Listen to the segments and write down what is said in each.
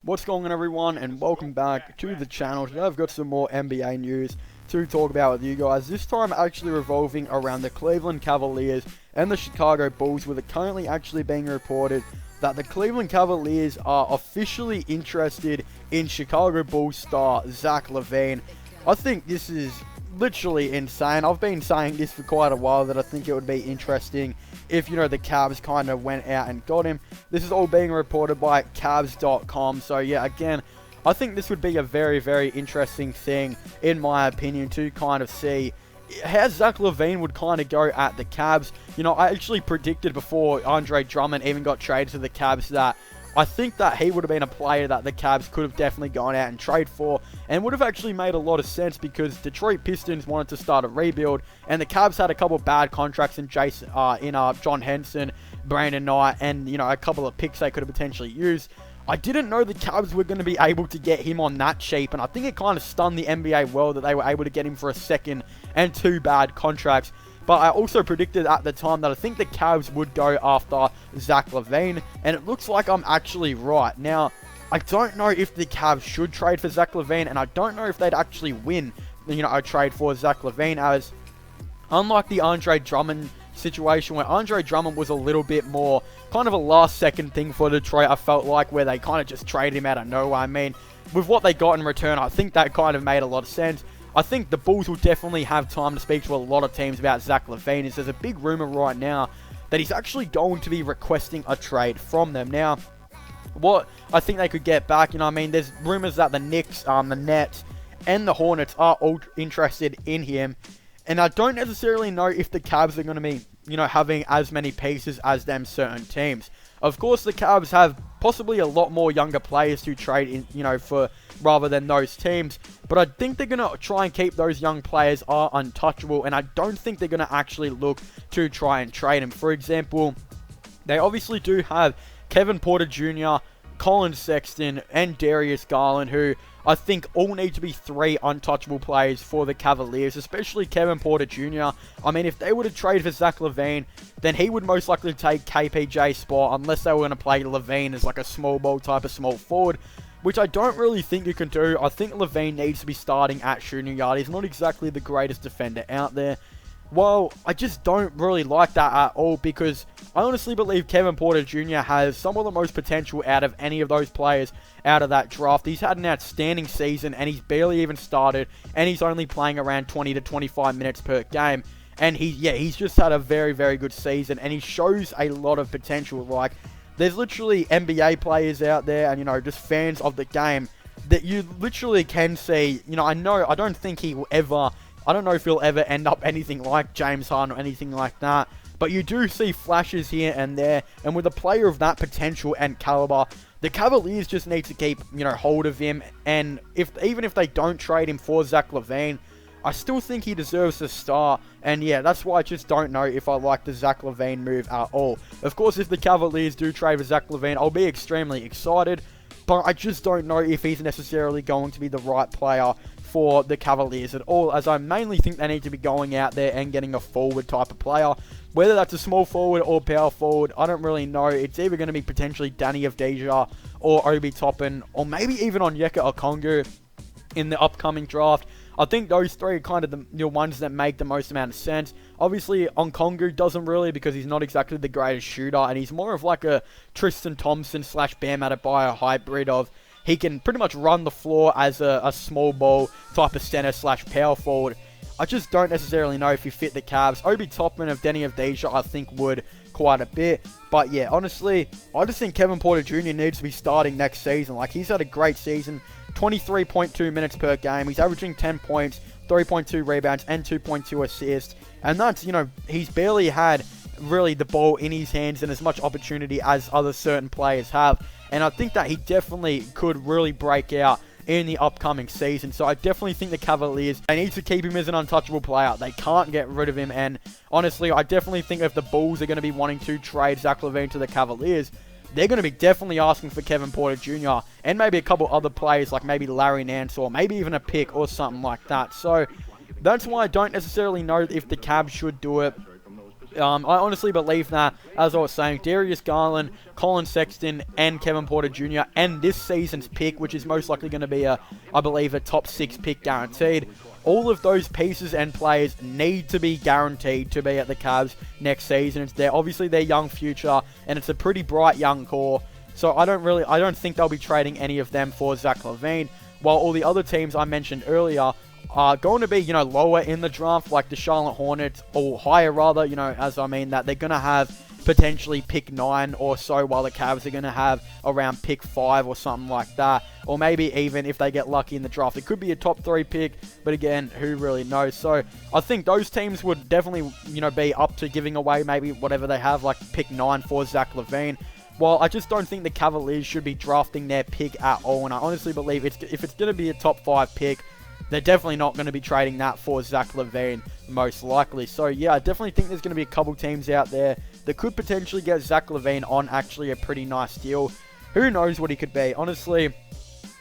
What's going on, everyone, and welcome back to the channel. Today I've got some more NBA news to talk about with you guys. This time actually revolving around the Cleveland Cavaliers and the Chicago Bulls, with it currently actually being reported that the Cleveland Cavaliers are officially interested in Chicago Bulls star Zach Lavine. I think this is literally insane. I've been saying this for quite a while, that I think it would be interesting if, the Cavs kind of went out and got him. This is all being reported by Cavs.com. So yeah, again, I think this would be a very, very interesting thing, in my opinion, to kind of see how Zach Lavine would kind of go at the Cavs. I actually predicted before Andre Drummond even got traded to the Cavs that I think that he would have been a player that the Cavs could have definitely gone out and trade for, and would have actually made a lot of sense, because Detroit Pistons wanted to start a rebuild, and the Cavs had a couple of bad contracts in John Henson, Brandon Knight, and a couple of picks they could have potentially used. I didn't know the Cavs were going to be able to get him on that cheap, and I think it kind of stunned the NBA world that they were able to get him for a second and two bad contracts. But I also predicted at the time that I think the Cavs would go after Zach Lavine, and it looks like I'm actually right. Now, I don't know if the Cavs should trade for Zach Lavine, and I don't know if they'd actually win, a trade for Zach Lavine, as unlike the Andre Drummond situation, where Andre Drummond was a little bit more kind of a last-second thing for Detroit, I felt like, where they kind of just traded him out of nowhere. I mean, with what they got in return, I think that kind of made a lot of sense. I think the Bulls will definitely have time to speak to a lot of teams about Zach Lavine, as there's a big rumor right now that he's actually going to be requesting a trade from them. Now, what I think they could get back, there's rumors that the Knicks, the Nets, and the Hornets are all interested in him, and I don't necessarily know if the Cavs are going to be, having as many pieces as them certain teams. Of course, the Cavs have possibly a lot more younger players to trade in, for rather than those teams. But I think they're going to try and keep those young players are untouchable, and I don't think they're going to actually look to try and trade them. For example, they obviously do have Kevin Porter Jr., Colin Sexton, and Darius Garland, who I think all need to be three untouchable players for the Cavaliers, especially Kevin Porter Jr. I mean, if they were to trade for Zach Lavine, then he would most likely take KPJ's spot, unless they were going to play Lavine as like a small ball type of small forward, which I don't really think you can do. I think Lavine needs to be starting at shooting guard. He's not exactly the greatest defender out there. Well, I just don't really like that at all, because I honestly believe Kevin Porter Jr. has some of the most potential out of any of those players out of that draft. He's had an outstanding season, and he's barely even started, and he's only playing around 20 to 25 minutes per game. And he's just had a very, very good season, and he shows a lot of potential. Like, there's literally NBA players out there, and, just fans of the game, that you literally can see, I don't think he will ever, I don't know if he'll ever end up anything like James Harden or anything like that, but you do see flashes here and there, and with a player of that potential and caliber, the Cavaliers just need to keep, hold of him, and even if they don't trade him for Zach Lavine, I still think he deserves a star, and yeah, that's why I just don't know if I like the Zach Lavine move at all. Of course, if the Cavaliers do trade for Zach Lavine, I'll be extremely excited, but I just don't know if he's necessarily going to be the right player for the Cavaliers at all, as I mainly think they need to be going out there and getting a forward type of player. Whether that's a small forward or power forward, I don't really know. It's either going to be potentially Danny Avdija or Obi Toppin, or maybe even Onyeka Okongwu in the upcoming draft. I think those three are kind of the ones that make the most amount of sense. Obviously, Okongwu doesn't really, because he's not exactly the greatest shooter, and he's more of like a Tristan Thompson / Bam Adebayo hybrid of, he can pretty much run the floor as a small ball type of center / power forward. I just don't necessarily know if he fit the Cavs. Obi Toppin of Denny Avdija, I think, would quite a bit. But yeah, honestly, I just think Kevin Porter Jr. needs to be starting next season. Like, he's had a great season, 23.2 minutes per game. He's averaging 10 points, 3.2 rebounds, and 2.2 assists. And that's, he's barely had really the ball in his hands and as much opportunity as other certain players have. And I think that he definitely could really break out in the upcoming season. So I definitely think the Cavaliers, they need to keep him as an untouchable player. They can't get rid of him. And honestly, I definitely think if the Bulls are going to be wanting to trade Zach Lavine to the Cavaliers, they're going to be definitely asking for Kevin Porter Jr. and maybe a couple other players, like maybe Larry Nance, or maybe even a pick or something like that. So that's why I don't necessarily know if the Cavs should do it. I honestly believe that, as I was saying, Darius Garland, Colin Sexton, and Kevin Porter Jr., and this season's pick, which is most likely going to be, I believe, a top 6 pick guaranteed, all of those pieces and players need to be guaranteed to be at the Cavs next season. It's obviously their young future, and it's a pretty bright young core. So I don't think they'll be trading any of them for Zach Lavine, while all the other teams I mentioned earlier are going to be, lower in the draft, like the Charlotte Hornets, or higher rather, as I mean that they're going to have potentially pick 9 or so, while the Cavs are going to have around pick 5 or something like that. Or maybe even if they get lucky in the draft, it could be a top 3 pick, but again, who really knows? So I think those teams would definitely, be up to giving away maybe whatever they have, like pick 9 for Zach Lavine. Well, I just don't think the Cavaliers should be drafting their pick at all, and I honestly believe if it's going to be a top 5 pick, they're definitely not going to be trading that for Zach Lavine, most likely. So, yeah, I definitely think there's going to be a couple teams out there that could potentially get Zach Lavine on actually a pretty nice deal. Who knows what he could be? Honestly,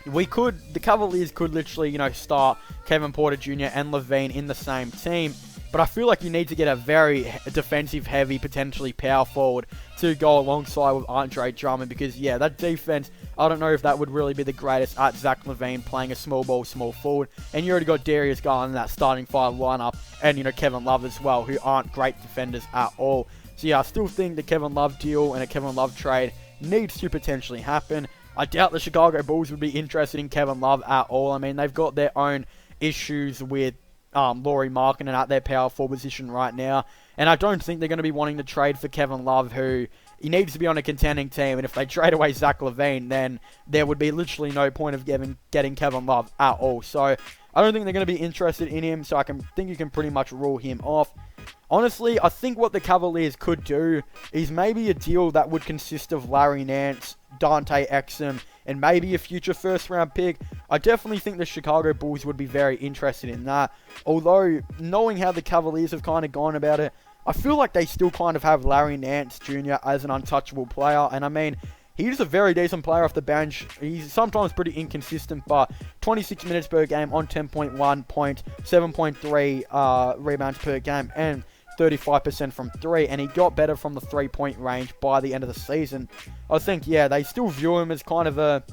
the Cavaliers could literally, start Kevin Porter Jr. and Lavine in the same team. But I feel like you need to get a very defensive-heavy, potentially power forward to go alongside with Andre Drummond. Because, yeah, that defense, I don't know if that would really be the greatest at Zach Lavine playing a small ball, small forward. And you already got Darius Garland in that starting 5 lineup. And, Kevin Love as well, who aren't great defenders at all. So, yeah, I still think the Kevin Love deal and a Kevin Love trade needs to potentially happen. I doubt the Chicago Bulls would be interested in Kevin Love at all. I mean, they've got their own issues with Lauri Markkanen at their power forward position right now, and I don't think they're going to be wanting to trade for Kevin Love, who he needs to be on a contending team, and if they trade away Zach Lavine, then there would be literally no point of getting Kevin Love at all. So I don't think they're going to be interested in him, so I think you can pretty much rule him off. Honestly, I think what the Cavaliers could do is maybe a deal that would consist of Larry Nance, Dante Exum, and maybe a future first-round pick. I definitely think the Chicago Bulls would be very interested in that. Although, knowing how the Cavaliers have kind of gone about it, I feel like they still kind of have Larry Nance Jr. as an untouchable player. And I mean, he's a very decent player off the bench. He's sometimes pretty inconsistent, but 26 minutes per game on 10.1 points, 7.3 rebounds per game, and 35% from 3, and he got better from the 3-point range by the end of the season. I think, yeah, they still view him as kind of a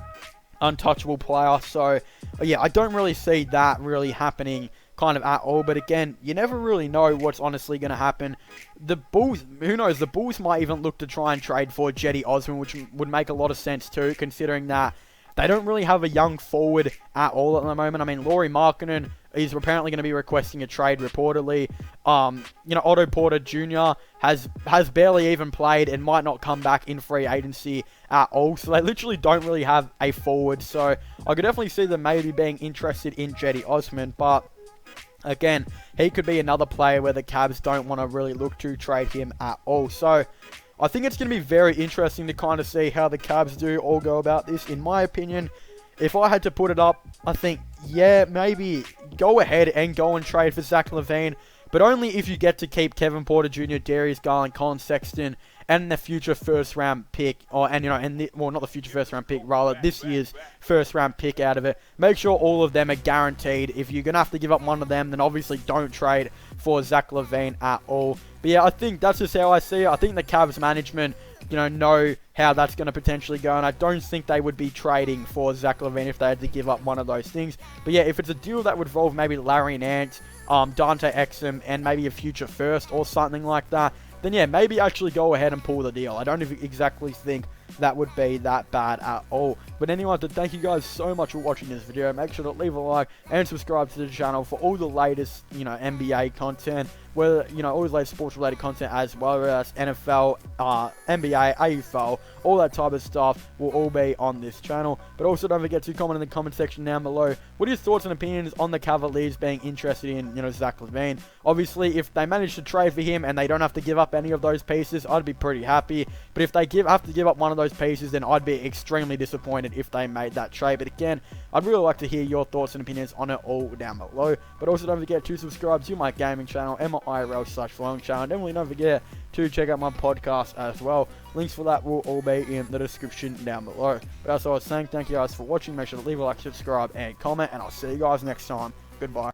untouchable player, so, yeah, I don't really see that really happening kind of at all, but again, you never really know what's honestly going to happen. The Bulls, who knows, the Bulls might even look to try and trade for Cedi Osman, which would make a lot of sense too, considering that they don't really have a young forward at all at the moment. I mean, Lauri Markkanen is apparently going to be requesting a trade, reportedly. Otto Porter Jr. has barely even played and might not come back in free agency at all. So they literally don't really have a forward. So I could definitely see them maybe being interested in Cedi Osman. But again, he could be another player where the Cavs don't want to really look to trade him at all. So I think it's going to be very interesting to kind of see how the Cavs do all go about this. In my opinion, if I had to put it up, I think, yeah, maybe go ahead and go and trade for Zach Lavine, but only if you get to keep Kevin Porter Jr., Darius Garland, Colin Sexton, and the future first-round pick, not the future first-round pick, rather this year's first-round pick out of it. Make sure all of them are guaranteed. If you're going to have to give up one of them, then obviously don't trade for Zach Lavine at all. But yeah, I think that's just how I see it. I think the Cavs management, know how that's going to potentially go, and I don't think they would be trading for Zach Lavine if they had to give up one of those things. But yeah, if it's a deal that would involve maybe Larry Nance, Dante Exum, and maybe a future first or something like that, then yeah, maybe actually go ahead and pull the deal. I don't exactly think that would be that bad at all. But anyway, thank you guys so much for watching this video. Make sure to leave a like and subscribe to the channel for all the latest, NBA content, whether, all the latest sports related content, as well as NFL, NBA, AFL, all that type of stuff will all be on this channel. But also don't forget to comment in the comment section down below. What are your thoughts and opinions on the Cavaliers being interested in, Zach Lavine? Obviously, if they manage to trade for him and they don't have to give up any of those pieces, I'd be pretty happy. But if they have to give up one of those pieces, then I'd be extremely disappointed if they made that trade. But again, I'd really like to hear your thoughts and opinions on it all down below. But also don't forget to subscribe to my gaming channel and my IRL/vlog channel. And definitely don't forget to check out my podcast as well. Links for that will all be in the description down below. But as I was saying, thank you guys for watching. Make sure to leave a like, subscribe, and comment. And I'll see you guys next time. Goodbye.